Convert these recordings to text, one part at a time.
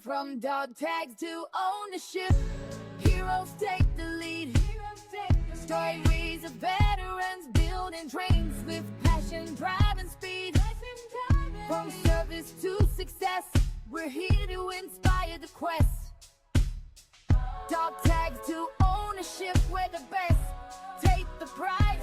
From dog tags to ownership, heroes take the lead. Stories of veterans building dreams with passion, drive, and speed. From service to success, we're here to inspire the quest. Dog tags to ownership, we're the best. Take the prize.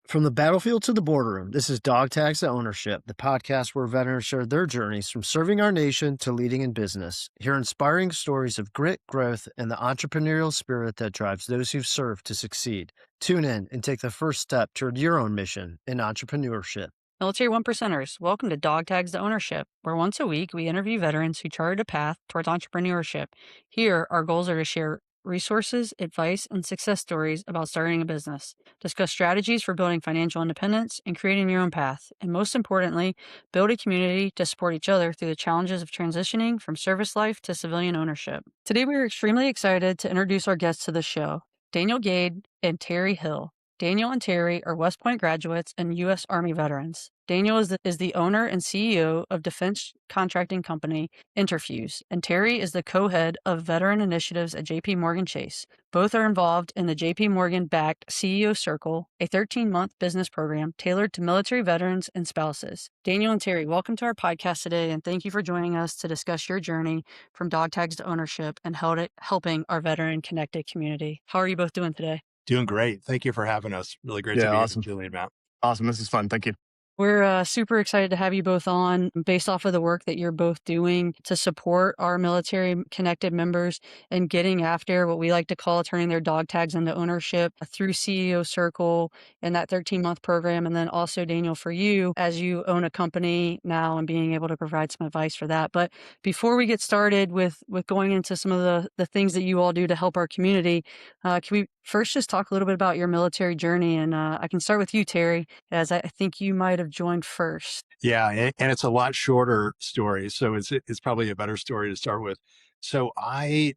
From the battlefield to the boardroom, this is Dog Tags to Ownership, the podcast where veterans share their journeys from serving our nation to leading in business. Hear inspiring stories of grit, growth, and the entrepreneurial spirit that drives those who've served to succeed. Tune in and take the first step toward your own mission in entrepreneurship. Military One Percenters, welcome to Dog Tags to Ownership, where once a week we interview veterans who charted a path towards entrepreneurship. Here, our goals are to share resources, advice, and success stories about starting a business, discuss strategies for building financial independence and creating your own path, and most importantly, build a community to support each other through the challenges of transitioning from service life to civilian ownership. Today, we are extremely excited to introduce our guests to the show, Daniel Gade and Terry Hill. Daniel and Terry are West Point graduates and U.S. Army veterans. Daniel is the owner and CEO of defense contracting company Interfuse, and Terry is the co-head of veteran initiatives at J.P. Morgan Chase. Both are involved in the J.P. Morgan-backed CEO Circle, a 13-month business program tailored to military veterans and spouses. Daniel and Terry, welcome to our podcast today, and thank you for joining us to discuss your journey from dog tags to ownership and helping our veteran-connected community. How are you both doing today? Doing great. Thank you for having us. Really great to be awesome. here, Julie and Matt. Awesome. This is fun. Thank you. We're super excited to have you both on based off of the work that you're both doing to support our military connected members and getting after what we like to call turning their dog tags into ownership through CEO Circle and that 13-month program. And then also, Daniel, for you, as you own a company now and being able to provide some advice for that. But before we get started with going into some of the things that you all do to help our community, can we first just talk a little bit about your military journey? And I can start with you, Terry, as I think you might have joined first. Yeah, and it's a lot shorter story, so it's probably a better story to start with. So I'm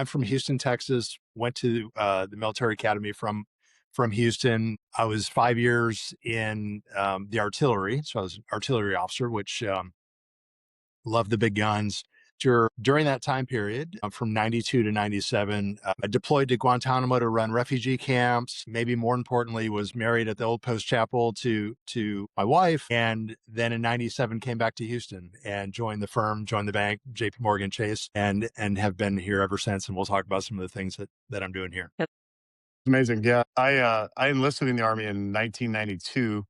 from Houston, Texas. Went to the military academy from Houston. I was 5 years in the artillery, so I was an artillery officer, which loved the big guns. During that time period, from 92 to 97, I deployed to Guantanamo to run refugee camps. Maybe more importantly, was married at the Old Post Chapel to my wife. And then in 97, came back to Houston and joined the bank, J.P. Morgan Chase, and have been here ever since. And we'll talk about some of the things that I'm doing here. Yep. Amazing. Yeah. I enlisted in the Army in 1992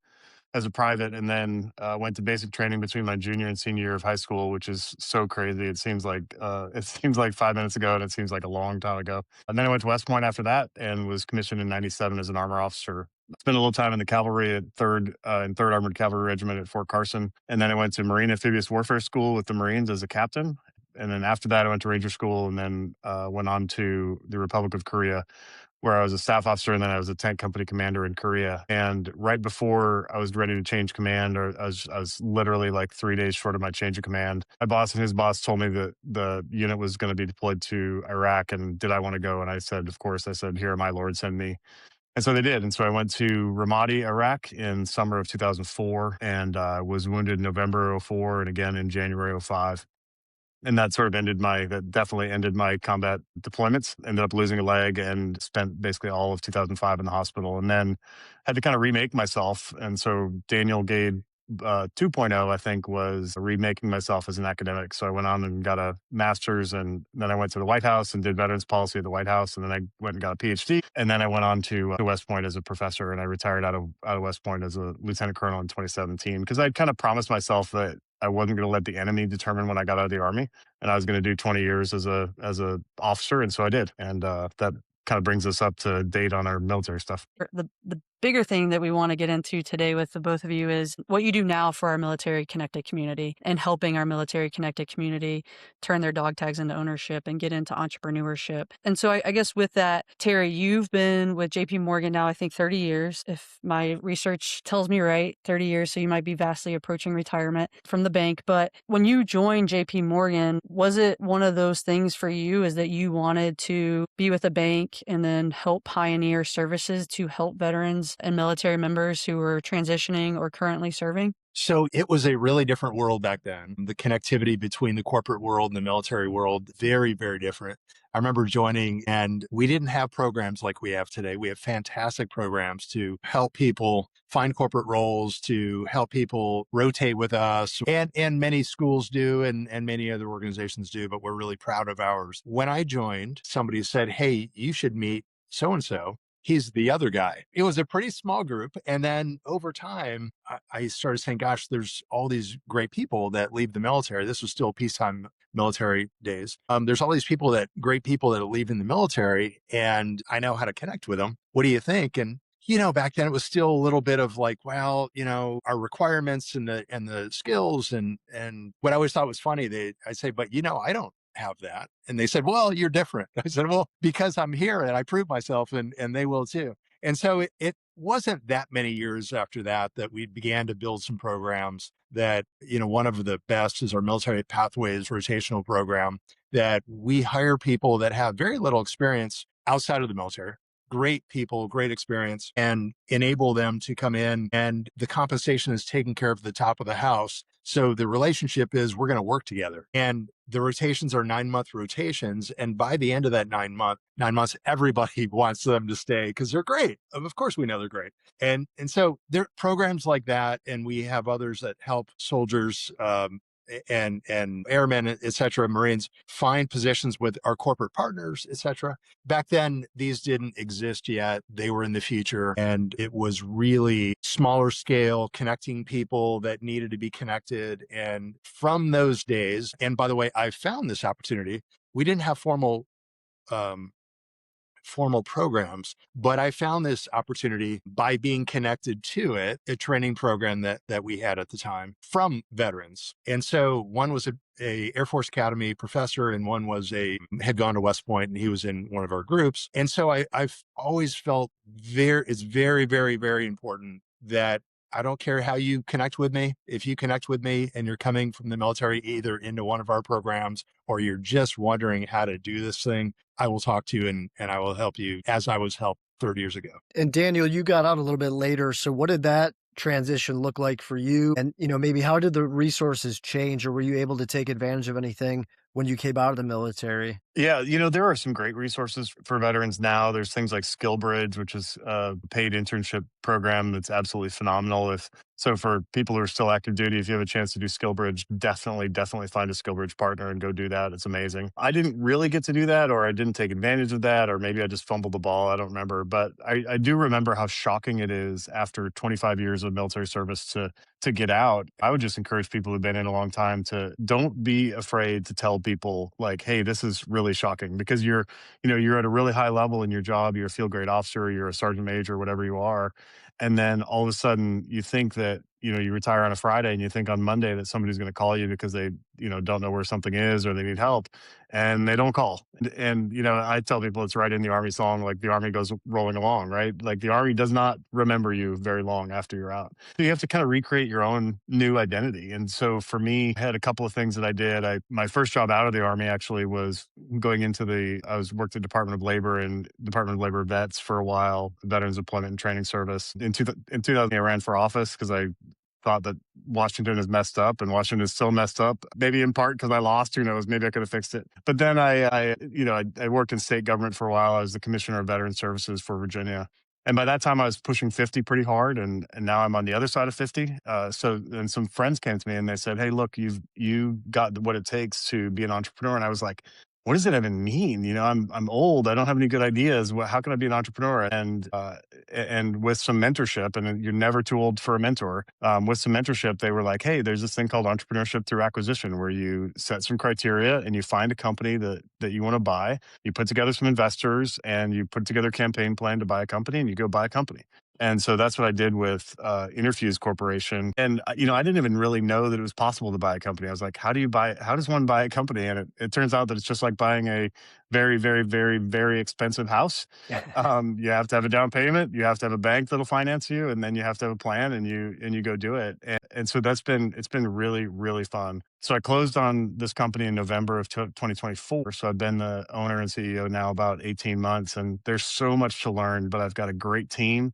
as a private, and then went to basic training between my junior and senior year of high school, which is so crazy. It seems like 5 minutes ago, and it seems like a long time ago. And then I went to West Point after that, and was commissioned in 97 as an armor officer. Spent a little time in the cavalry at 3rd Armored Cavalry Regiment at Fort Carson, and then I went to Marine Amphibious Warfare School with the Marines as a captain. And then after that, I went to Ranger School, and then went on to the Republic of Korea, where I was a staff officer, and then I was a tank company commander in Korea. And right before I was ready to change command, or I was literally like 3 days short of my change of command, my boss and his boss told me that the unit was going to be deployed to Iraq, and did I want to go? And I said, of course. I said, here, my Lord, send me. And so they did. And so I went to Ramadi, Iraq in summer of 2004, and was wounded in November 04 and again in January 05. And that definitely ended my combat deployments. Ended up losing a leg and spent basically all of 2005 in the hospital, and then had to kind of remake myself. And so Daniel Gade 2.0, I think, was remaking myself as an academic. So I went on and got a master's, and then I went to the White House and did veterans policy at the White House. And then I went and got a PhD. And then I went on to West Point as a professor, and I retired out of West Point as a lieutenant colonel in 2017, because I'd kind of promised myself that I wasn't going to let the enemy determine when I got out of the Army, and I was going to do 20 years as a officer. And so I did. And that kind of brings us up to date on our military stuff. The bigger thing that we want to get into today with the both of you is what you do now for our military connected community and helping our military connected community turn their dog tags into ownership and get into entrepreneurship. And so I guess with that, Terry, you've been with JP Morgan now, I think 30 years, if my research tells me right, 30 years. So you might be vastly approaching retirement from the bank. But when you joined JP Morgan, was it one of those things for you is that you wanted to be with a bank and then help pioneer services to help veterans veterans and military members who were transitioning or currently serving? So it was a really different world back then. The connectivity between the corporate world and the military world, very, very different. I remember joining and we didn't have programs like we have today. We have fantastic programs to help people find corporate roles, to help people rotate with us. And many schools do and many other organizations do, but we're really proud of ours. When I joined, somebody said, "Hey, you should meet so-and-so. He's the other guy." It was a pretty small group. And then over time, I started saying, gosh, there's all these great people that leave the military. This was still peacetime military days. There's all these great people that are leaving the military, and I know how to connect with them. What do you think? And back then it was still a little bit of like, well, our requirements and the skills and what I always thought was funny, I say, but I don't have that. And they said, well, you're different. I said, well, because I'm here and I prove myself and they will too. And so it wasn't that many years after that we began to build some programs that, one of the best is our Military Pathways rotational program, that we hire people that have very little experience outside of the military, great people, great experience, and enable them to come in, and the compensation is taken care of at the top of the house. So the relationship is we're going to work together, and the rotations are 9-month rotations. And by the end of that 9 months, everybody wants them to stay because they're great. Of course, we know they're great. And so there are programs like that. And we have others that help soldiers, and airmen, et cetera, Marines find positions with our corporate partners, et cetera. Back then, these didn't exist yet. They were in the future. And it was really smaller scale, connecting people that needed to be connected. And from those days, and by the way, I found this opportunity. We didn't have formal programs, but I found this opportunity by being connected to a training program that we had at the time from veterans. And so one was a Air Force Academy professor, and one had gone to West Point, and he was in one of our groups. And so I've always felt it's very, very, very important that I don't care how you connect with me. If you connect with me and you're coming from the military, either into one of our programs, or you're just wondering how to do this thing, I will talk to you and I will help you as I was helped 30 years ago. And Daniel, you got out a little bit later. So what did that transition look like for you? And, maybe how did the resources change, or were you able to take advantage of anything when you came out of the military? Yeah, there are some great resources for veterans now. There's things like SkillBridge, which is a paid internship program that's absolutely phenomenal. So for people who are still active duty, if you have a chance to do SkillBridge, definitely find a SkillBridge partner and go do that. It's amazing. I didn't really get to do that, or I didn't take advantage of that, or maybe I just fumbled the ball. I don't remember. But I do remember how shocking it is after 25 years of military service to get out. I would just encourage people who've been in a long time to don't be afraid to tell people like, hey, this is really shocking, because you're at a really high level in your job. You're a field grade officer, you're a sergeant major, whatever you are. And then all of a sudden you think that, you retire on a Friday, and you think on Monday that somebody's going to call you because they, don't know where something is, or they need help, and they don't call. And I tell people it's right in the Army song, like the Army goes rolling along, right? Like the Army does not remember you very long after you're out. So you have to kind of recreate your own new identity. And so for me, I had a couple of things that I did. My first job out of the Army actually was going into worked at Department of Labor and Department of Labor Vets for a while, Veterans Employment and Training Service. In 2000, I ran for office because I thought that Washington is messed up, and Washington is still messed up, maybe in part because I lost, who knows, maybe I could have fixed it. But then I worked in state government for a while. I was the Commissioner of Veteran Services for Virginia. And by that time I was pushing 50 pretty hard. And now I'm on the other side of 50. So then some friends came to me and they said, hey, look, you got what it takes to be an entrepreneur. And I was like, what does it even mean? I'm old. I don't have any good ideas. How can I be an entrepreneur? And with some mentorship, and you're never too old for a mentor. With some mentorship, they were like, hey, there's this thing called entrepreneurship through acquisition, where you set some criteria and you find a company that you want to buy. You put together some investors and you put together a campaign plan to buy a company, and you go buy a company. And so that's what I did with Interfuse Corporation. And, I didn't even really know that it was possible to buy a company. I was like, how does one buy a company? And it turns out that it's just like buying a very, very, very, very expensive house. You have to have a down payment. You have to have a bank that'll finance you. And then you have to have a plan, and you go do it. And so it's been really, really fun. So I closed on this company in November of 2024. So I've been the owner and CEO now about 18 months, and there's so much to learn, but I've got a great team.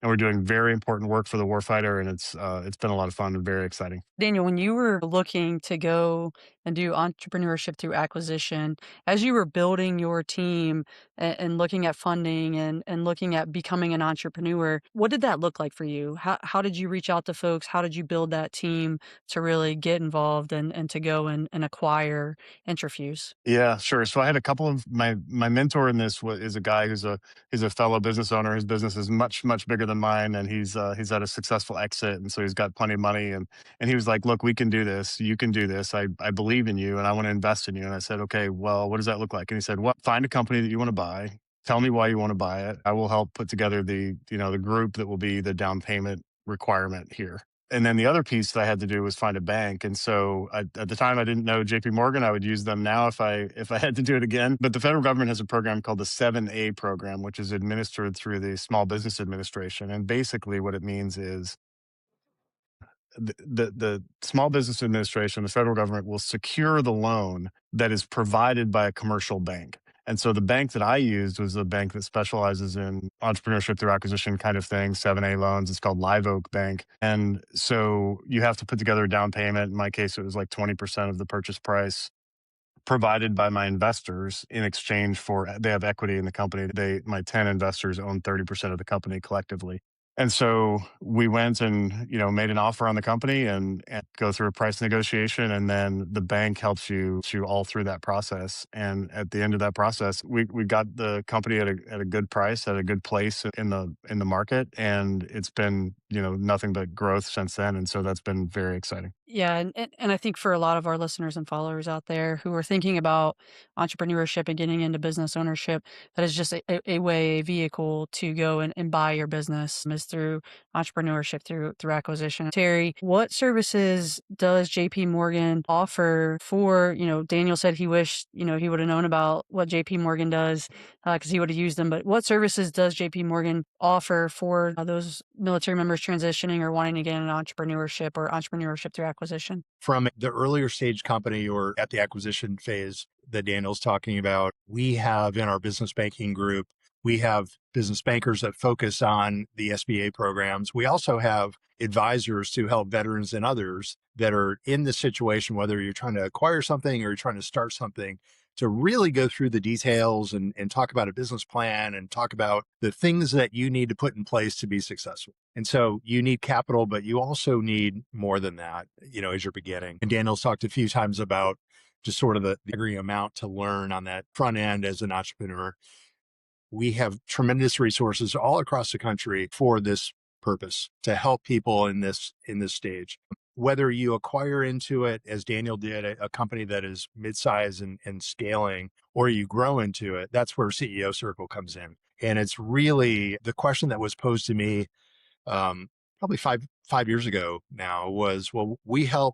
and we're doing very important work for the warfighter, and it's been a lot of fun and very exciting. Daniel, when you were looking to go and do entrepreneurship through acquisition, as you were building your team and looking at funding and looking at becoming an entrepreneur, what did that look like for you? How did you reach out to folks? How did you build that team to really get involved and to go and acquire Interfuse? Yeah, sure. So I had a couple of my mentor in this is a guy who's a fellow business owner. His business is much bigger than mine, and he's had a successful exit, and so he's got plenty of money. And he was like, "Look, we can do this. You can do this. I believe in you, and I want to invest in you." And I said, "Okay, well, what does that look like?" And he said, "Well, find a company that you want to buy. Tell me why you want to buy it. I will help put together the group that will be the down payment requirement here." And then the other piece that I had to do was find a bank. And so at the time I didn't know JP Morgan. I would use them now if I had to do it again. But the federal government has a program called the 7A program, which is administered through the Small Business Administration. And basically what it means is the Small Business Administration, the federal government, will secure the loan that is provided by a commercial bank. And so the bank that I used was a bank that specializes in entrepreneurship through acquisition kind of thing, 7A loans. It's called Live Oak Bank. And so you have to put together a down payment. In my case, it was like 20% of the purchase price provided by my investors in exchange for, they have equity in the company. My 10 investors own 30% of the company collectively. And so we went and, made an offer on the company and go through a price negotiation. And then the bank helps you all through that process. And at the end of that process, we got the company at a good price, at a good place in the market. And it's been, nothing but growth since then. And so that's been very exciting. Yeah, and I think for a lot of our listeners and followers out there who are thinking about entrepreneurship and getting into business ownership, that is just a way, a vehicle to go and buy your business is through entrepreneurship, through acquisition. Terry, what services does JP Morgan offer for, Daniel said he wished, he would have known about what JP Morgan does because he would have used them, but what services does JP Morgan offer for those military members transitioning or wanting to get into entrepreneurship or entrepreneurship through acquisition? From the earlier stage company or at the acquisition phase that Daniel's talking about, we have in our business banking group, we have business bankers that focus on the SBA programs. We also have advisors to help veterans and others that are in this situation, whether you're trying to acquire something or you're trying to start something, to really go through the details and talk about a business plan and talk about the things that you need to put in place to be successful. And so you need capital, but you also need more than that, as you're beginning. And Daniel's talked a few times about just sort of the degree amount to learn on that front end as an entrepreneur. We have tremendous resources all across the country for this purpose to help people in this stage. Whether you acquire into it, as Daniel did, a company that is mid-size and scaling, or you grow into it, that's where CEO Circle comes in. And it's really the question that was posed to me probably five years ago now was, well, we have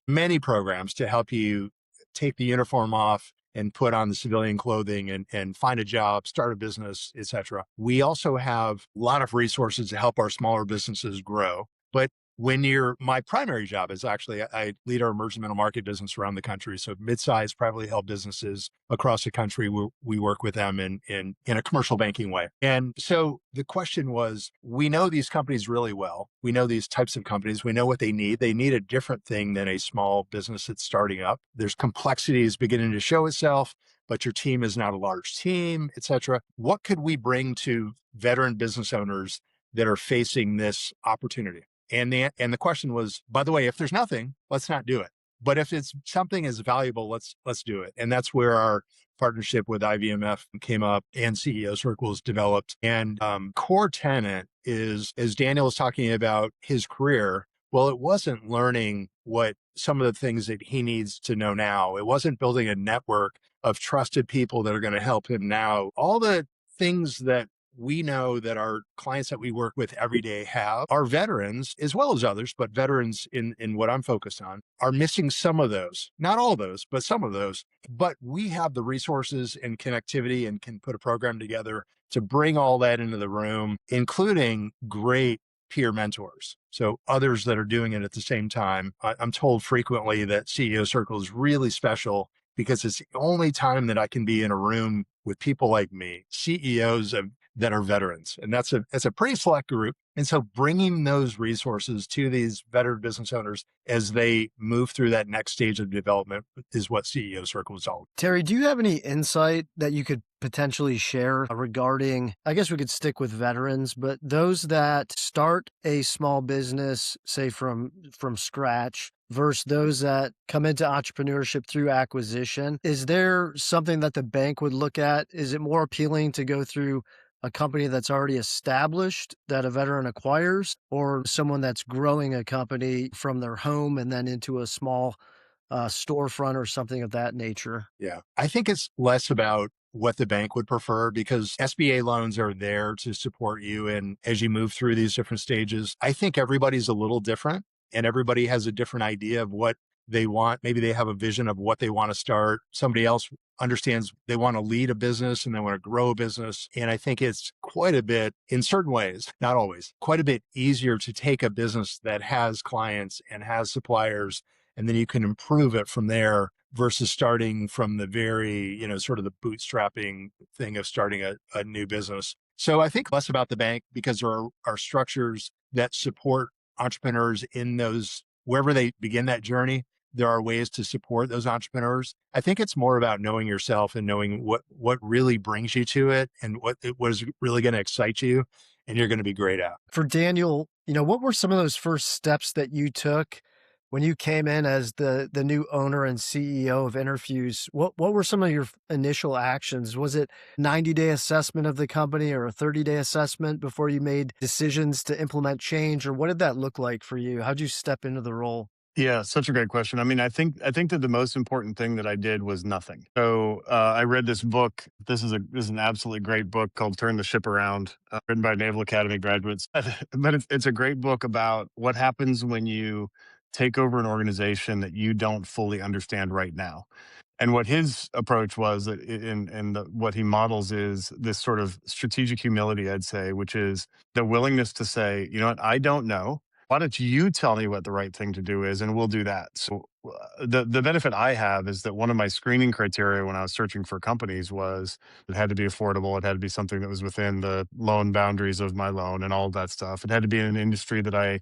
many programs to help you take the uniform off and put on the civilian clothing and find a job, start a business, et cetera. We also have a lot of resources to help our smaller businesses grow. But my primary job is actually, I lead our emerging middle market business around the country. So mid-sized privately held businesses across the country, we work with them in a commercial banking way. And so the question was, we know these companies really well. We know these types of companies. We know what they need. They need a different thing than a small business that's starting up. There's complexities beginning to show itself, but your team is not a large team, et cetera. What could we bring to veteran business owners that are facing this opportunity? And the question was, by the way, if there's nothing, let's not do it. But if it's something is valuable, let's do it. And that's where our partnership with IVMF came up and CEO Circles developed. And core tenet is, as Daniel was talking about his career, well, it wasn't learning what some of the things that he needs to know now. It wasn't building a network of trusted people that are going to help him now. All the things that we know that our clients that we work with every day have, our veterans, as well as others, but veterans in what I'm focused on, are missing some of those. Not all those, but some of those. But we have the resources and connectivity and can put a program together to bring all that into the room, including great peer mentors. So others that are doing it at the same time. I'm told frequently that CEO Circle is really special because it's the only time that I can be in a room with people like me, CEOs of that are veterans. And that's a pretty select group. And so bringing those resources to these veteran business owners as they move through that next stage of development is what CEO Circle is all about. Terry, do you have any insight that you could potentially share regarding, I guess we could stick with veterans, but those that start a small business, say from scratch, versus those that come into entrepreneurship through acquisition? Is there something that the bank would look at? Is it more appealing to go through a company that's already established that a veteran acquires, or someone that's growing a company from their home and then into a small storefront or something of that nature? Yeah. I think it's less about what the bank would prefer because SBA loans are there to support you. And as you move through these different stages, I think everybody's a little different and everybody has a different idea of what they want. Maybe they have a vision of what they want to start. Somebody else understands they want to lead a business and they want to grow a business. And I think it's quite a bit, in certain ways, not always, quite a bit easier to take a business that has clients and has suppliers, and then you can improve it from there versus starting from the very, sort of the bootstrapping thing of starting a new business. So I think less about the bank because there are structures that support entrepreneurs in those, wherever they begin that journey, there are ways to support those entrepreneurs. I think it's more about knowing yourself and knowing what really brings you to it and what is really going to excite you and you're going to be great at. For Daniel, what were some of those first steps that you took when you came in as the new owner and CEO of Interfuse? What were some of your initial actions? Was it 90-day assessment of the company or a 30-day assessment before you made decisions to implement change? Or what did that look like for you? How'd you step into the role? Yeah, such a great question. I mean, I think that the most important thing that I did was nothing. So I read this book. This is an absolutely great book called "Turn the Ship Around," written by Naval Academy graduates. But it's a great book about what happens when you take over an organization that you don't fully understand right now. And what his approach was, what he models is this sort of strategic humility, I'd say, which is the willingness to say, you know what, I don't know. Why don't you tell me what the right thing to do is, and we'll do that. So the benefit I have is that one of my screening criteria when I was searching for companies was it had to be affordable. It had to be something that was within the loan boundaries of my loan and all of that stuff. It had to be in an industry that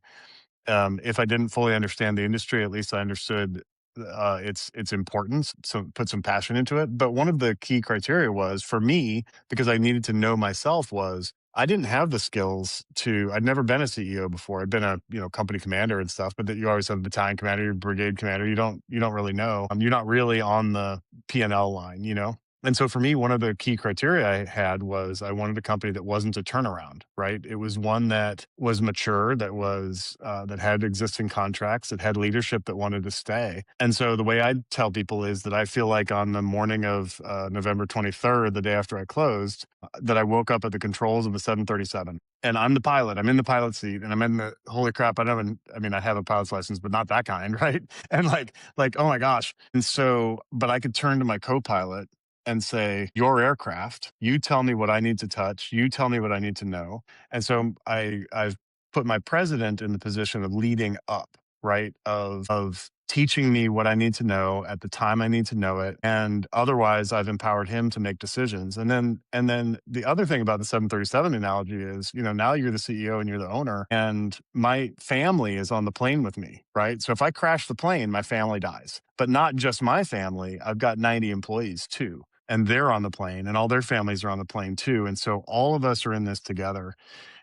if I didn't fully understand the industry, at least I understood its importance, so put some passion into it. But one of the key criteria was for me, because I needed to know myself, was I didn't have the skills I'd never been a CEO before. I'd been a company commander and stuff, but that you always have a battalion commander, your brigade commander. You don't really know. You're not really on the P&L line. And so for me, one of the key criteria I had was I wanted a company that wasn't a turnaround, right? It was one that was mature, that had existing contracts, that had leadership that wanted to stay. And so the way I tell people is that I feel like on the morning of November 23rd, the day after I closed, that I woke up at the controls of a 737. And I'm the pilot. I'm in the pilot seat, and I'm in the holy crap. I have a pilot's license, but not that kind, right? And like, oh my gosh. And so, but I could turn to my co-pilot and say, your aircraft, you tell me what I need to touch, you tell me what I need to know. And so I've put my president in the position of leading up, right? Of teaching me what I need to know at the time I need to know it. And otherwise I've empowered him to make decisions. And then the other thing about the 737 analogy is, now you're the CEO and you're the owner, and my family is on the plane with me, right? So if I crash the plane, my family dies. But not just my family, I've got 90 employees too. And they're on the plane and all their families are on the plane too. And so all of us are in this together.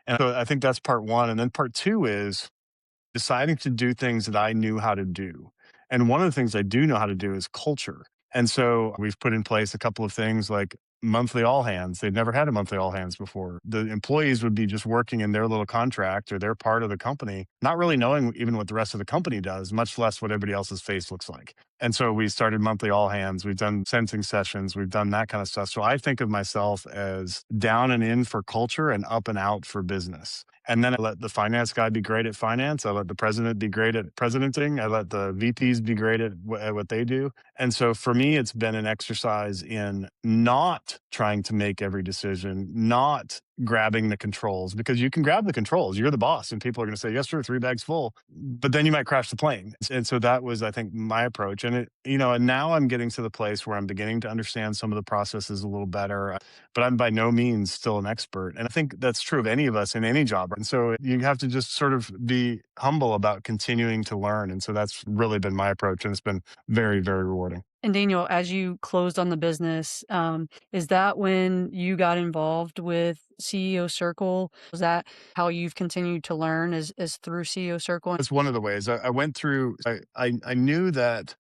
And so I think that's part one. And then part two is deciding to do things that I knew how to do. And one of the things I do know how to do is culture. And so we've put in place a couple of things like monthly all hands. They've never had a monthly all hands before. The employees would be just working in their little contract or their part of the company, not really knowing even what the rest of the company does, much less what everybody else's face looks like. And so we started monthly all hands. We've done sensing sessions. We've done that kind of stuff. So I think of myself as down and in for culture and up and out for business. And then I let the finance guy be great at finance. I let the president be great at presidenting. I let the VPs be great at what they do. And so for me, it's been an exercise in not trying to make every decision, not grabbing the controls, because you can grab the controls. You're the boss and people are going to say, yes, sir, 3 bags full, but then you might crash the plane. And so that was, I think, my approach. And and now I'm getting to the place where I'm beginning to understand some of the processes a little better, but I'm by no means still an expert. And I think that's true of any of us in any job. And so you have to just sort of be humble about continuing to learn. And so that's really been my approach. And it's been very, very rewarding. And Daniel, as you closed on the business, is that when you got involved with CEO Circle? Was that how you've continued to learn is through CEO Circle? That's one of the ways I went through. I knew that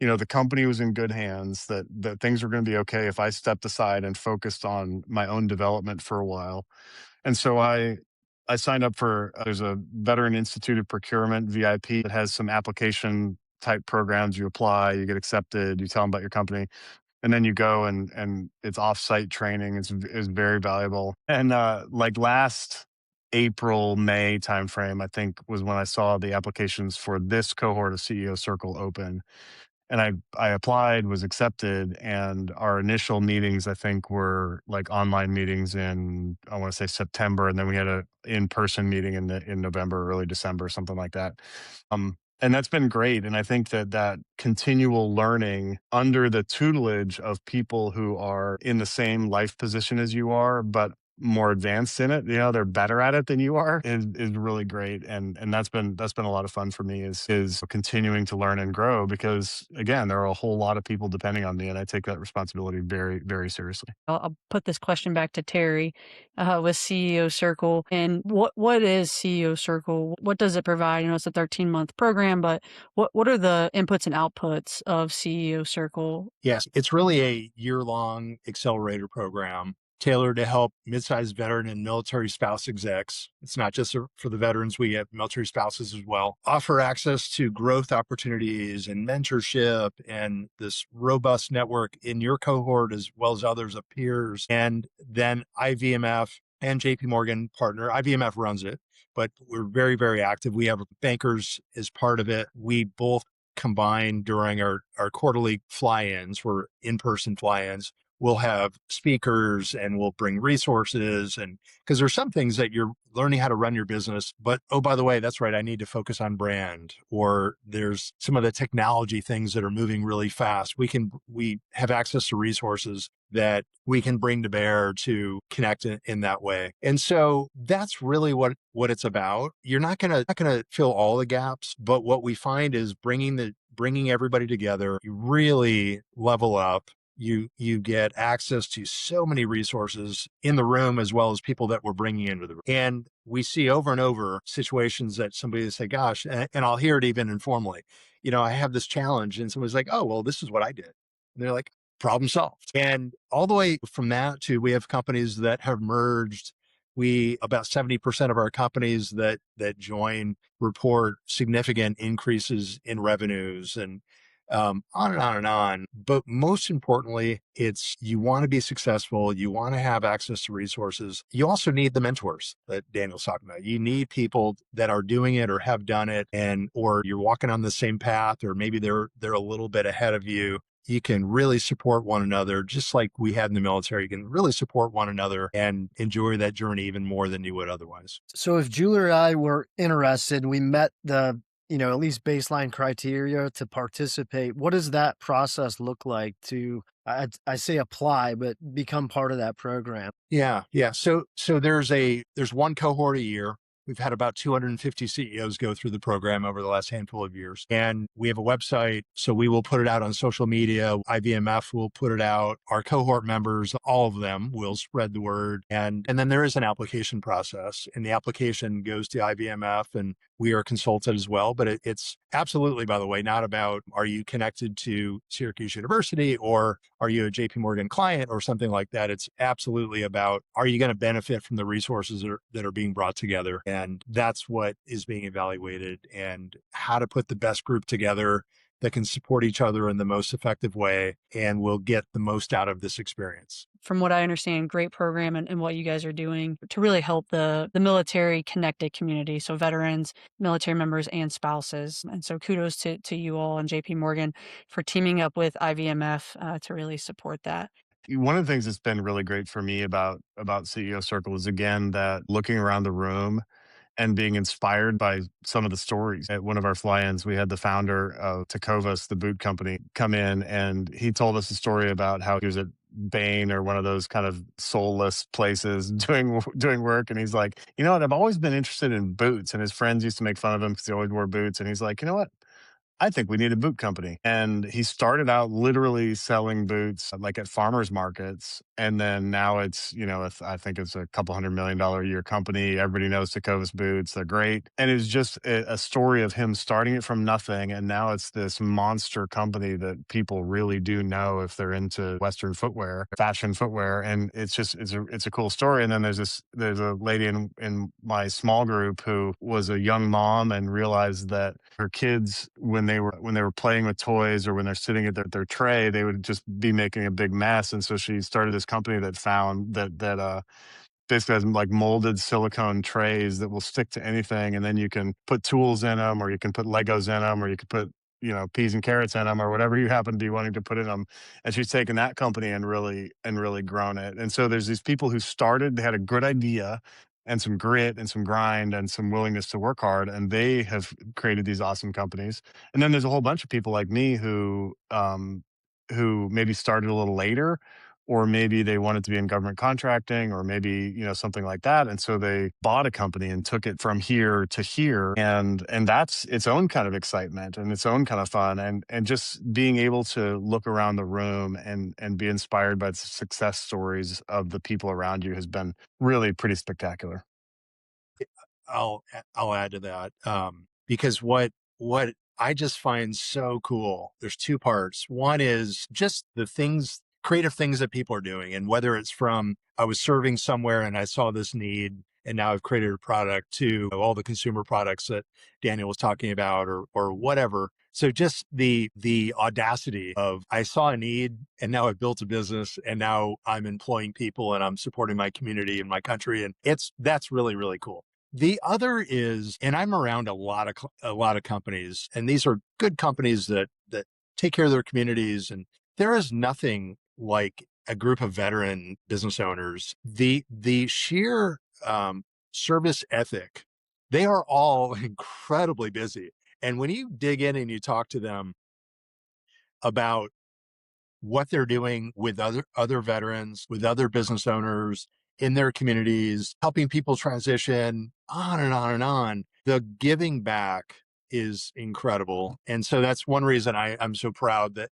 the company was in good hands, that things were going to be okay if I stepped aside and focused on my own development for a while. And so I signed up for there's a Veteran Institute of Procurement VIP that has some application type programs. You apply, you get accepted, you tell them about your company, and then you go and it's offsite training. It's very valuable. And like last April, May timeframe, I think was when I saw the applications for this cohort of CEO Circle open. And I applied, was accepted, and our initial meetings, I think, were like online meetings in, I want to say, September, and then we had a in-person meeting in November, early December, something like that. And that's been great. And I think that continual learning under the tutelage of people who are in the same life position as you are, but more advanced in it, they're better at it than you are, is really great. And that's been a lot of fun for me, is continuing to learn and grow, because again, there are a whole lot of people depending on me, and I take that responsibility very, very seriously. I'll put this question back to Terry with CEO Circle. And what is CEO Circle? What does it provide? It's a 13-month program, but what are the inputs and outputs of CEO Circle? Yes, it's really a year-long accelerator program tailored to help mid-sized veteran and military spouse execs. It's not just for the veterans, we have military spouses as well. Offer access to growth opportunities and mentorship and this robust network in your cohort as well as others of peers. And then IVMF and JP Morgan partner. IVMF runs it, but we're very, very active. We have bankers as part of it. We both combine during our quarterly fly-ins. We're in-person fly-ins. We'll have speakers and we'll bring resources, and because there's some things that you're learning how to run your business, but oh, by the way, that's right, I need to focus on brand, or there's some of the technology things that are moving really fast. We have access to resources that we can bring to bear to connect in that way. And so that's really what it's about. You're not gonna fill all the gaps, but what we find is bringing everybody together. You really level up. You get access to so many resources in the room, as well as people that we're bringing into the room. And we see over and over situations that somebody will say, gosh, and I'll hear it even informally, I have this challenge, and somebody's like, oh, well, this is what I did. And they're like, problem solved. And all the way from that to, we have companies that have merged. About 70% of our companies that join report significant increases in revenues, and on and on and on. But most importantly, it's, you want to be successful. You want to have access to resources. You also need the mentors that Daniel's talking about. You need people that are doing it or have done it, or you're walking on the same path, or maybe they're a little bit ahead of you. You can really support one another, just like we had in the military. You can really support one another and enjoy that journey even more than you would otherwise. So if Julie or I were interested, we met the at least baseline criteria to participate, what does that process look like to, I say apply, but become part of that program? Yeah. So there's one cohort a year. We've had about 250 CEOs go through the program over the last handful of years. And we have a website, so we will put it out on social media. IVMF will put it out. Our cohort members, all of them, will spread the word. And then there is an application process, and the application goes to IVMF, and we are consulted as well. But it's absolutely, by the way, not about, are you connected to Syracuse University, or are you a JP Morgan client or something like that? It's absolutely about, are you going to benefit from the resources that are being brought together? And that's what is being evaluated, and how to put the best group together that can support each other in the most effective way and will get the most out of this experience. From what I understand, great program and what you guys are doing to really help the military connected community. So veterans, military members, and spouses. And so kudos to you all and JP Morgan for teaming up with IVMF to really support that. One of the things that's been really great for me about CEO Circle is, again, that looking around the room and being inspired by some of the stories. At one of our fly-ins, we had the founder of Tecovas, the boot company, come in, and he told us a story about how he was at Bain, or one of those kind of soulless places, doing work, and he's like, you know what? I've always been interested in boots, and his friends used to make fun of him because he always wore boots, and he's like, you know what? I think we need a boot company. And he started out literally selling boots like at farmers markets. And then now it's, I think it's a couple $100 million a year company. Everybody knows Tecovas boots. They're great. And it's just a story of him starting it from nothing. And now it's this monster company that people really do know if they're into Western footwear, fashion footwear. And it's a cool story. And then there's a lady in my small group who was a young mom and realized that her kids, when they were playing with toys, or when they're sitting at their tray, they would just be making a big mess. And so she started this company that found that basically has like molded silicone trays that will stick to anything, and then you can put tools in them, or you can put Legos in them, or you could put peas and carrots in them, or whatever you happen to be wanting to put in them. And she's taken that company and really grown it. And so there's these people who started, they had a good idea and some grit and some grind and some willingness to work hard, and they have created these awesome companies. And then there's a whole bunch of people like me who maybe started a little later, or maybe they wanted to be in government contracting, or maybe something like that, and so they bought a company and took it from here to here, and that's its own kind of excitement and its own kind of fun, and just being able to look around the room and be inspired by the success stories of the people around you has been really pretty spectacular. I'll add to that, because what I just find so cool. There's two parts. One is just the creative things that people are doing, and whether it's from I was serving somewhere and I saw this need, and now I've created a product, to all the consumer products that Daniel was talking about, or whatever. So just the audacity of, I saw a need and now I've built a business, and now I'm employing people and I'm supporting my community and my country, and that's really, really cool. The other is, and I'm around a lot of companies, and these are good companies that take care of their communities, and there is nothing like a group of veteran business owners. The sheer service ethic, they are all incredibly busy. And when you dig in and you talk to them about what they're doing with other veterans, with other business owners in their communities, helping people transition, on and on and on, the giving back is incredible. And so that's one reason I'm so proud that,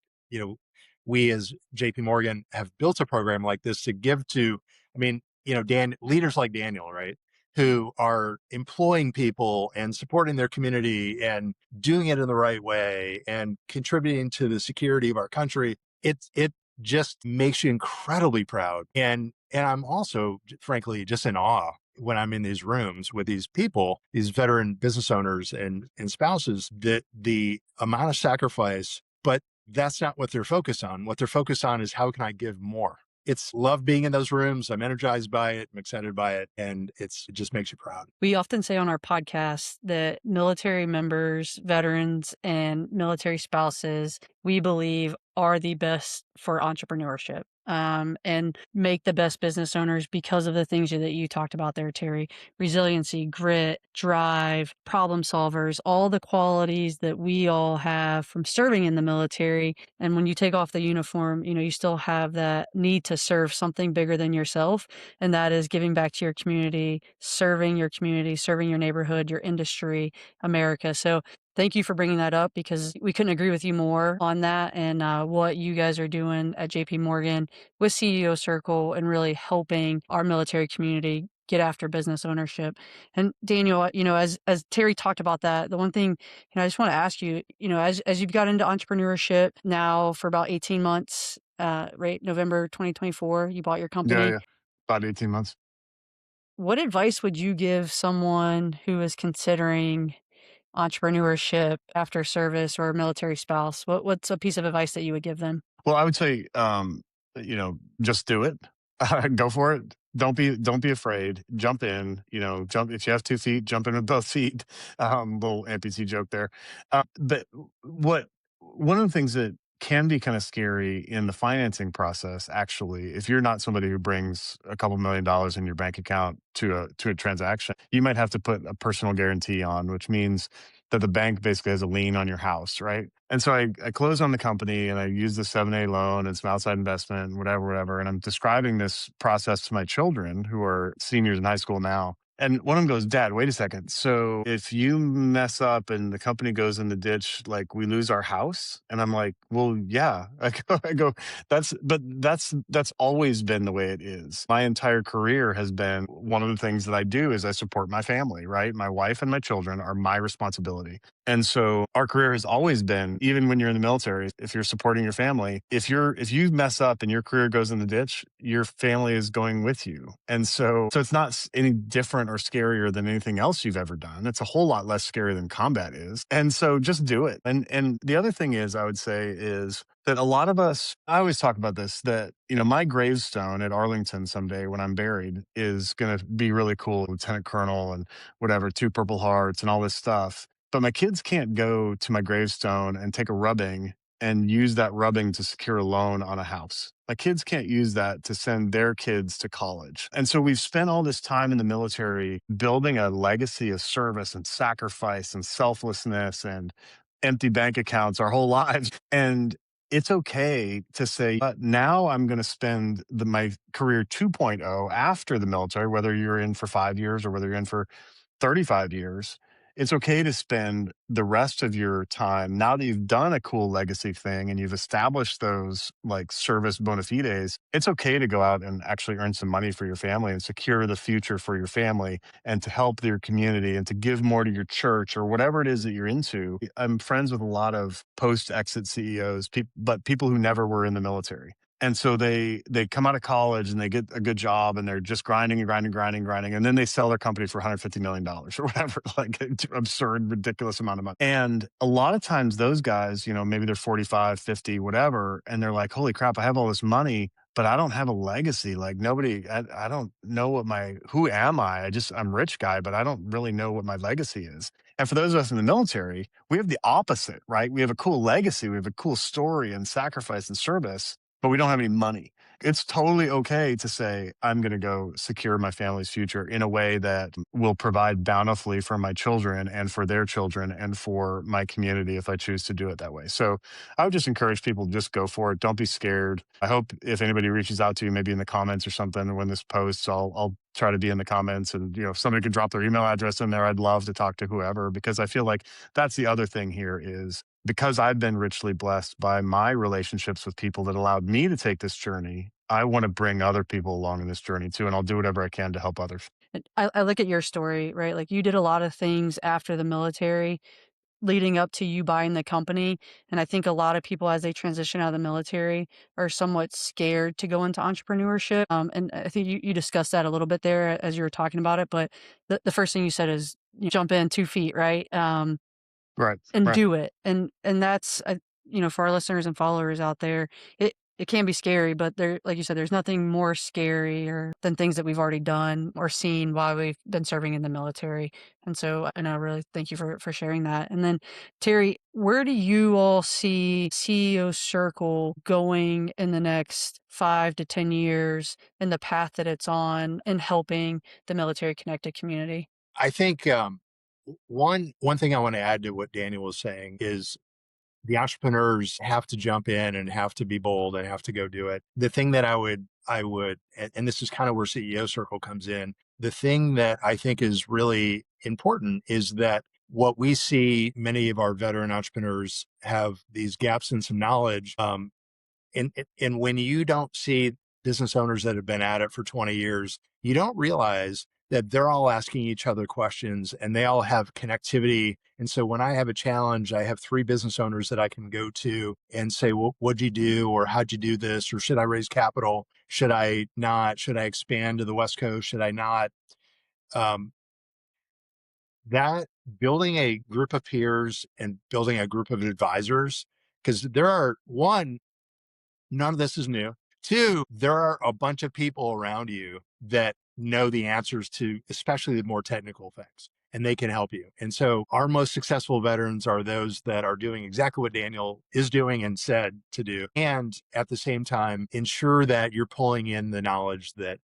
we as JP Morgan have built a program like this to give to, leaders like Daniel, right? Who are employing people and supporting their community and doing it in the right way and contributing to the security of our country. It just makes you incredibly proud. And I'm also, frankly, just in awe when I'm in these rooms with these people, these veteran business owners and spouses, that the amount of sacrifice, but that's not what they're focused on. What they're focused on is, how can I give more? It's love being in those rooms. I'm energized by it. I'm excited by it. And it just makes you proud. We often say on our podcast that military members, veterans, and military spouses, we believe, are the best for entrepreneurship, and make the best business owners because of the things that you talked about there, Terry. Resiliency, grit, drive, problem solvers, all the qualities that we all have from serving in the military. And when you take off the uniform, you still have that need to serve something bigger than yourself. And that is giving back to your community, serving your neighborhood, your industry, America. So thank you for bringing that up, because we couldn't agree with you more on that, and what you guys are doing at JP Morgan with CEO Circle and really helping our military community get after business ownership. And Daniel, as Terry talked about that, the one thing, I just want to ask you, as you've got into entrepreneurship now for about 18 months, right? November 2024, you bought your company. Yeah, about 18 months. What advice would you give someone who is considering entrepreneurship after service, or a military spouse? What's a piece of advice that you would give them? Well, I would say, just do it. Go for it. Don't be afraid. Jump in. Jump if you have 2 feet. Jump in with both feet. Little amputee joke there. But one of the things that can be kind of scary in the financing process. Actually, if you're not somebody who brings a couple $1 million in your bank account to a transaction, you might have to put a personal guarantee on, which means that the bank basically has a lien on your house, right? And so I close on the company and I use the 7A loan and some outside investment, whatever. And I'm describing this process to my children who are seniors in high school now. And one of them goes, Dad, wait a second. So if you mess up and the company goes in the ditch, like we lose our house? And I'm like, well, yeah. I go, that's always been the way it is. My entire career has been one of the things that I do is I support my family, right? My wife and my children are my responsibility. And so our career has always been, even when you're in the military, if you're supporting your family, if you mess up and your career goes in the ditch, your family is going with you. And so it's not any different or scarier than anything else you've ever done. It's a whole lot less scary than combat is. And so just do it. And the other thing is, I would say, is that a lot of us, I always talk about this, that, my gravestone at Arlington someday when I'm buried is going to be really cool. Lieutenant Colonel and whatever, 2 Purple Hearts and all this stuff. But my kids can't go to my gravestone and take a rubbing and use that rubbing to secure a loan on a house. My kids can't use that to send their kids to college. And so we've spent all this time in the military building a legacy of service and sacrifice and selflessness and empty bank accounts our whole lives. And it's okay to say, now I'm going to spend my career 2.0 after the military, whether you're in for 5 years or whether you're in for 35 years. It's okay to spend the rest of your time, now that you've done a cool legacy thing and you've established those like service bona fides, it's okay to go out and actually earn some money for your family and secure the future for your family and to help your community and to give more to your church or whatever it is that you're into. I'm friends with a lot of post-exit CEOs, but people who never were in the military. And so they come out of college and they get a good job and they're just grinding. And then they sell their company for $150 million or whatever, like absurd, ridiculous amount of money. And a lot of times those guys, maybe they're 45, 50, whatever. And they're like, holy crap, I have all this money, but I don't have a legacy. Like I don't know who am I? I'm a rich guy, but I don't really know what my legacy is. And for those of us in the military, we have the opposite, right? We have a cool legacy. We have a cool story and sacrifice and service, but we don't have any money. It's totally okay to say, I'm going to go secure my family's future in a way that will provide bountifully for my children and for their children and for my community if I choose to do it that way. So I would just encourage people to just go for it. Don't be scared. I hope if anybody reaches out to you, maybe in the comments or something, when this posts, I'll try to be in the comments, and if somebody could drop their email address in there, I'd love to talk to whoever, because I feel like that's the other thing here is, because I've been richly blessed by my relationships with people that allowed me to take this journey, I want to bring other people along in this journey too, and I'll do whatever I can to help others. I look at your story, right? Like you did a lot of things after the military leading up to you buying the company. And I think a lot of people, as they transition out of the military, are somewhat scared to go into entrepreneurship. And I think you discussed that a little bit there as you were talking about it. But the first thing you said is you jump in 2 feet, right? Right. And Right. do it. And that's, for our listeners and followers out there, it can be scary, but there, like you said, there's nothing more scary than things that we've already done or seen while we've been serving in the military. And so, I really thank you for sharing that. And then, Terry, where do you all see CEO Circle going in the next 5 to 10 years in the path that it's on in helping the military connected community? I think one thing I want to add to what Daniel was saying is the entrepreneurs have to jump in and have to be bold and have to go do it. The thing that I would, and this is kind of where CEO Circle comes in. The thing that I think is really important is that what we see many of our veteran entrepreneurs have these gaps in some knowledge. And when you don't see business owners that have been at it for 20 years, you don't realize that they're all asking each other questions and they all have connectivity. And so when I have a challenge, I have 3 business owners that I can go to and say, well, what'd you do? Or how'd you do this? Or should I raise capital? Should I not? Should I expand to the West Coast? Should I not? Um, that building a group of peers and building a group of advisors, because there are none of this is new. 2, there are a bunch of people around you that know the answers to especially the more technical things. and they can help you. And so our most successful veterans are those that are doing exactly what Daniel is doing and said to do. And at the same time, ensure that you're pulling in the knowledge that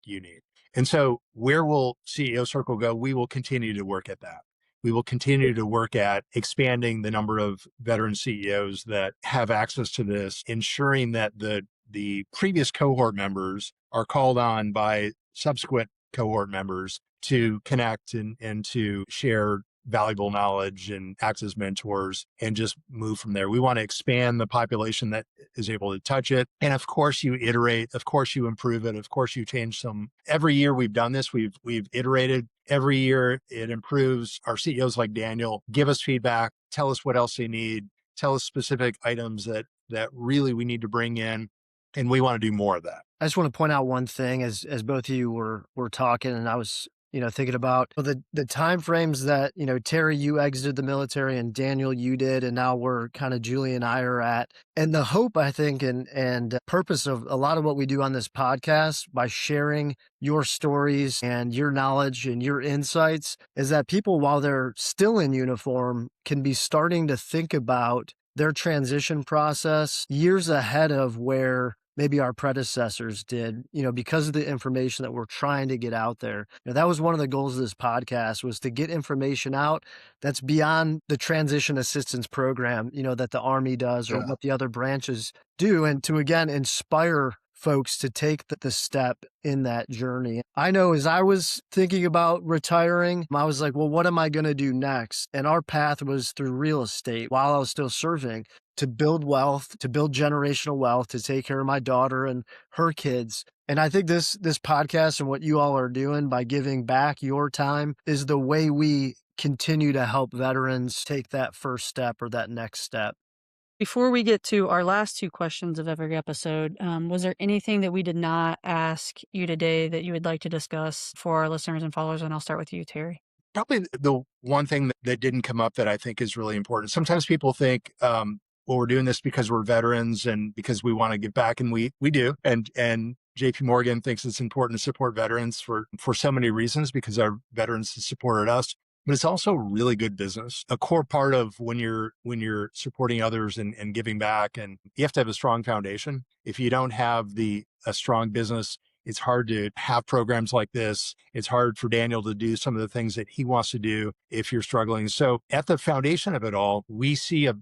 you need. And so where will CEO Circle go? We will continue to work at that. We will continue to work at expanding the number of veteran CEOs that have access to this, ensuring that the previous cohort members are called on by subsequent cohort members to connect and to share valuable knowledge and act as mentors and just move from there. We want to expand the population that is able to touch it. And of course you iterate, of course you improve it, of course you change some. Every year we've done this, we've iterated. Every year it improves. Our CEOs like Daniel give us feedback, tell us what else they need, tell us specific items that really we need to bring in. And we want to do more of that. I just want to point out one thing as both of you were talking, and I was thinking about the time frames that Terry, you exited the military, and Daniel, you did, and now we're kind of Julie and I are at, and the hope, I think, and purpose of a lot of what we do on this podcast by sharing your stories and your knowledge and your insights is that people, while they're still in uniform, can be starting to think about their transition process years ahead of where maybe our predecessors did, because of the information that we're trying to get out there. That was one of the goals of this podcast, was to get information out that's beyond the transition assistance program, that the Army does or what the other branches do, and to, again, inspire folks to take the step in that journey. I know as I was thinking about retiring, I was like, well, what am I going to do next? And our path was through real estate while I was still serving, to build wealth, to build generational wealth, to take care of my daughter and her kids. And I think this podcast and what you all are doing by giving back your time is the way we continue to help veterans take that first step or that next step. Before we get to our last two questions of every episode, was there anything that we did not ask you today that you would like to discuss for our listeners and followers? And I'll start with you, Terry. Probably the one thing that didn't come up that I think is really important. Sometimes people think, well, we're doing this because we're veterans and because we want to give back, and we do. And JP Morgan thinks it's important to support veterans for so many reasons, because our veterans have supported us. But it's also really good business. A core part of when you're supporting others and giving back, and you have to have a strong foundation. If you don't have a strong business, it's hard to have programs like this. It's hard for Daniel to do some of the things that he wants to do if you're struggling. So at the foundation of it all, we see a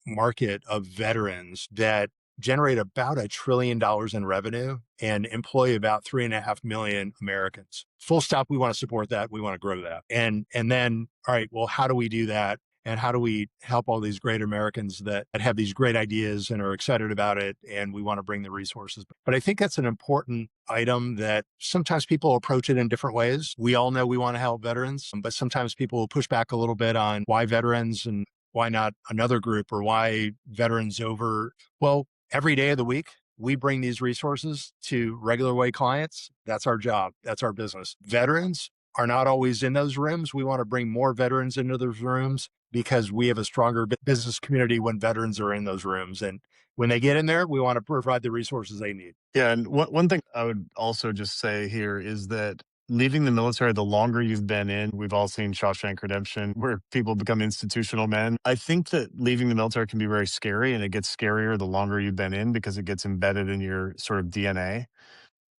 market of veterans that generate about $1 trillion in revenue and employ about 3.5 million Americans. Full stop. We want to support that. We want to grow that. And then, all right, well, how do we do that? And how do we help all these great Americans that have these great ideas and are excited about it? And we want to bring the resources. But I think that's an important item that sometimes people approach it in different ways. We all know we want to help veterans, but sometimes people will push back a little bit on why veterans and why not another group, or why veterans over. Well, every day of the week, we bring these resources to regular way clients. That's our job. That's our business. Veterans are not always in those rooms. We want to bring more veterans into those rooms because we have a stronger business community when veterans are in those rooms. And when they get in there, we want to provide the resources they need. Yeah. And one thing I would also just say here is that leaving the military, the longer you've been in, we've all seen Shawshank Redemption, where people become institutional men. I think that leaving the military can be very scary, and it gets scarier the longer you've been in because it gets embedded in your sort of DNA.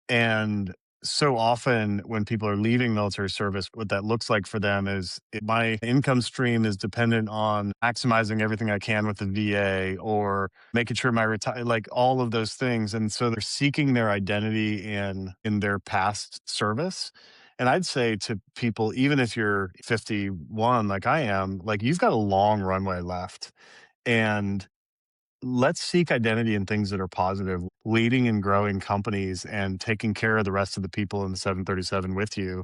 And so often when people are leaving military service, what that looks like for them is my income stream is dependent on maximizing everything I can with the VA, or making sure my retire, like all of those things. And so they're seeking their identity in their past service. And I'd say to people, even if you're 51, like I am, like you've got a long runway left. And let's seek identity in things that are positive, leading and growing companies and taking care of the rest of the people in the 737 with you,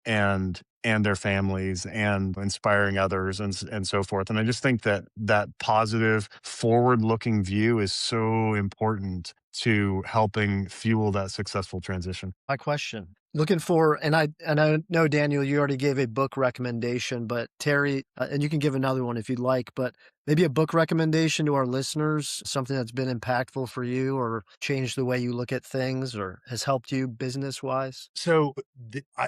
and their families, and inspiring others, and so forth. And I just think that positive, forward-looking view is so important to helping fuel that successful transition. My question, looking for, and I know, Daniel, you already gave a book recommendation, but Terry, and you can give another one if you'd like, but maybe a book recommendation to our listeners, something that's been impactful for you or changed the way you look at things or has helped you business-wise. So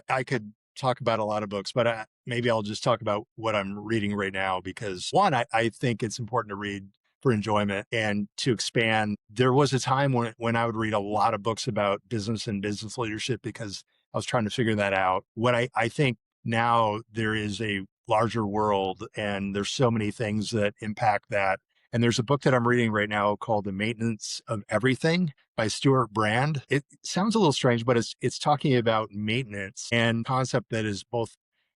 I could talk about a lot of books, but maybe I'll just talk about what I'm reading right now because one, I think it's important to read for enjoyment and to expand. There was a time when I would read a lot of books about business and business leadership because I was trying to figure that out. What I think now there is a larger world and there's so many things that impact that. And there's a book that I'm reading right now called The Maintenance of Everything by Stuart Brand. It sounds a little strange, but it's talking about maintenance and concept that is both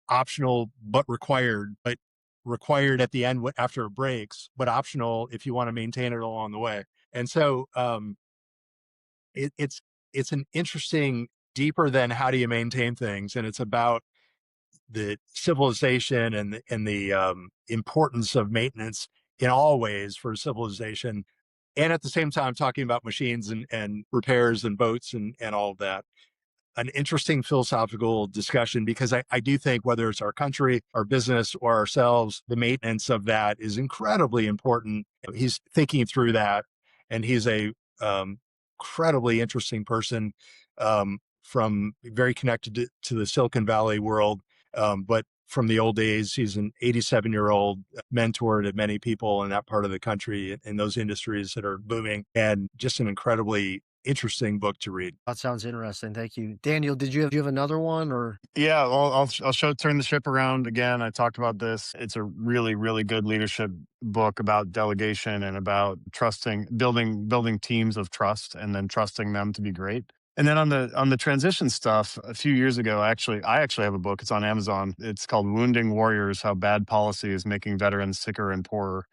optional but required at the end after it breaks, but optional if you want to maintain it along the way. And so it's an interesting, deeper than how do you maintain things, and it's about the civilization and the importance of maintenance in all ways for civilization, and at the same time talking about machines and repairs and boats and all of that. An interesting philosophical discussion because I do think whether it's our country, our business, or ourselves, the maintenance of that is incredibly important. He's thinking through that, and he's a incredibly interesting person, from very connected to the Silicon Valley world, but from the old days. He's an 87-year-old mentor to many people in that part of the country in those industries that are booming, and just an incredibly interesting book to read. That sounds interesting. Thank you. Daniel, do you have another one or? Yeah, well, I'll turn the ship around again. I talked about this. It's a really, really good leadership book about delegation and about trusting, building teams of trust, and then trusting them to be great. And then on the transition stuff, a few years ago, I actually have a book. It's on Amazon. It's called Wounding Warriors: How Bad Policy is Making Veterans Sicker and Poorer.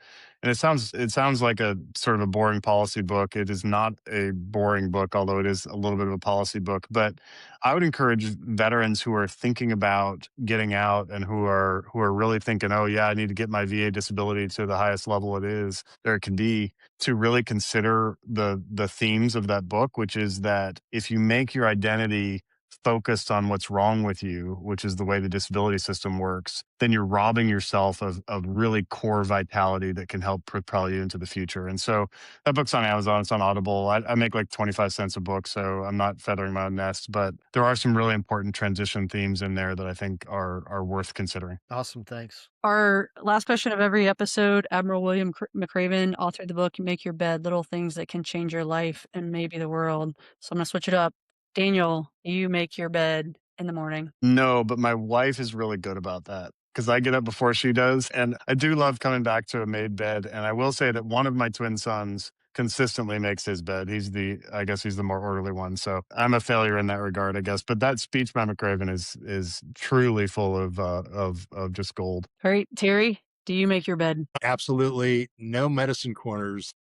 And it sounds like a sort of a boring policy book. It is not a boring book, although it is a little bit of a policy book. But I would encourage veterans who are thinking about getting out and who are really thinking, oh yeah, I need to get my VA disability to the highest level there can be, to really consider the themes of that book, which is that if you make your identity focused on what's wrong with you, which is the way the disability system works, then you're robbing yourself of really core vitality that can help propel you into the future. And so that book's on Amazon. It's on Audible. I make like 25 cents a book, so I'm not feathering my own nest, but there are some really important transition themes in there that I think are worth considering. Awesome. Thanks. Our last question of every episode, Admiral William McRaven authored the book, Make Your Bed, Little Things That Can Change Your Life and Maybe the World. So I'm going to switch it up. Daniel, you make your bed in the morning? No, but my wife is really good about that because I get up before she does. And I do love coming back to a made bed. And I will say that one of my twin sons consistently makes his bed. I guess he's the more orderly one. So I'm a failure in that regard, I guess. But that speech by McRaven is truly full of just gold. All right, Terry, do you make your bed? Absolutely no medicine corners.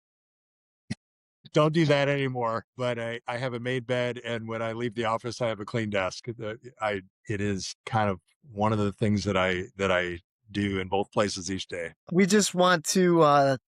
Don't do that anymore. But I have a made bed, and when I leave the office, I have a clean desk. It is kind of one of the things that I do in both places each day. We just want to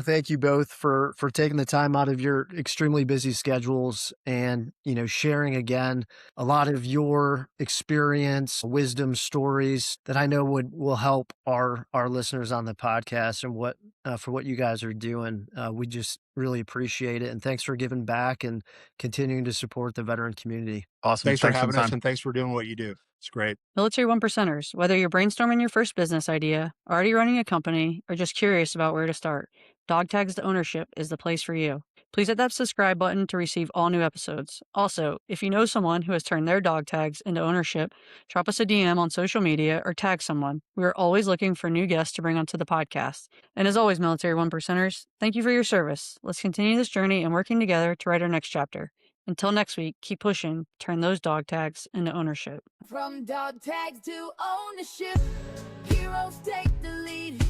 thank you both for taking the time out of your extremely busy schedules and, sharing again a lot of your experience, wisdom, stories that I know will help our listeners on the podcast and for what you guys are doing. We just really appreciate it. And thanks for giving back and continuing to support the veteran community. Awesome. Thanks for having us, and thanks for doing what you do. It's great. Military One Percenters, whether you're brainstorming your first business idea, already running a company, or just curious about where to start, Dog Tags to Ownership is the place for you. Please hit that subscribe button to receive all new episodes. Also, if you know someone who has turned their dog tags into ownership, drop us a DM on social media or tag someone. We are always looking for new guests to bring onto the podcast. And as always, Military One Percenters, thank you for your service. Let's continue this journey and working together to write our next chapter. Until next week, keep pushing, turn those dog tags into ownership. From dog tags to ownership, heroes take the lead.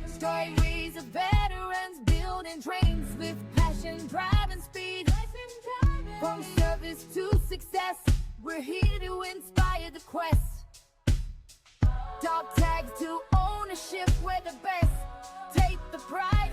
Stories of veterans building dreams with passion, drive, and speed. From service to success, we're here to inspire the quest. Dog tags to ownership, we're the best. Take the prize.